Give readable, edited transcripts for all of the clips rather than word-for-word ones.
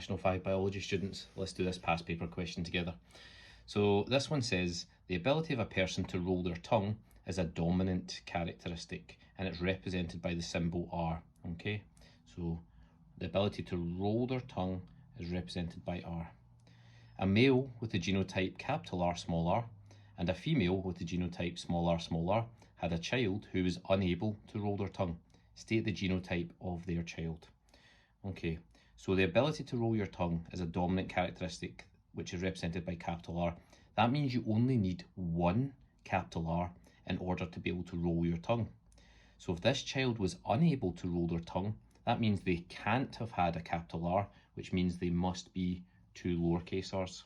National 5 biology students. Let's do this past paper question together. So this one says, the ability of a person to roll their tongue is a dominant characteristic and it's represented by the symbol R, okay? So the ability to roll their tongue is represented by R. A male with the genotype capital R small r and a female with the genotype small r had a child who was unable to roll their tongue. State the genotype of their child. Okay, so the ability to roll your tongue is a dominant characteristic which is represented by capital R. That means you only need one capital R in order to be able to roll your tongue. So if this child was unable to roll their tongue, that means they can't have had a capital R, which means they must be two lowercase r's.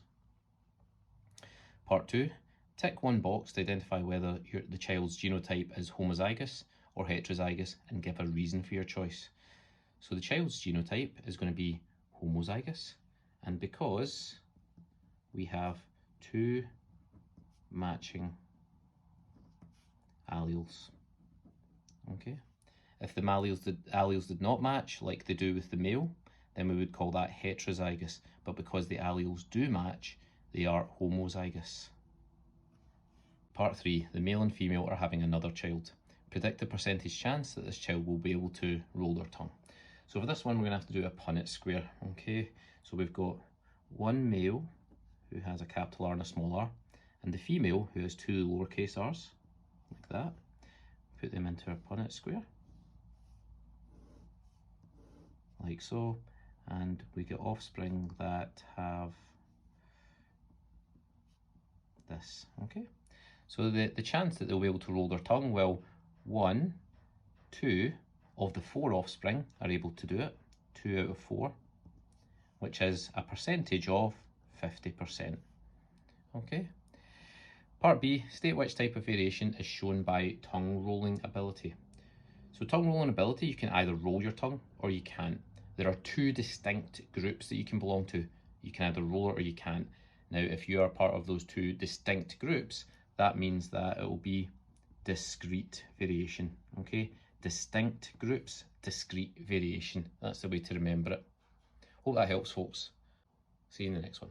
Part 2, tick one box to identify whether the child's genotype is homozygous or heterozygous and give a reason for your choice. So the child's genotype is going to be homozygous, and because we have two matching alleles, okay? If the alleles did not match like they do with the male, then we would call that heterozygous, but because the alleles do match, they are homozygous. Part 3, the male and female are having another child. Predict the percentage chance that this child will be able to roll their tongue. So for this one, we're going to have to do a Punnett square, okay? So we've got one male who has a capital R and a small r, and the female who has two lowercase r's, like that. Put them into our Punnett square, like so, and we get offspring that have this, okay? So the chance that they'll be able to roll their tongue, well, 1, 2 of the 4 offspring are able to do it, 2 out of 4, which is a percentage of 50%, okay? Part B, state which type of variation is shown by tongue rolling ability. So tongue rolling ability, you can either roll your tongue or you can't. There are two distinct groups that you can belong to. You can either roll it or you can't. Now, if you are part of those two distinct groups, that means that it will be discrete variation, okay? Distinct groups, discrete variation. That's the way to remember it. Hope that helps, folks. See you in the next one.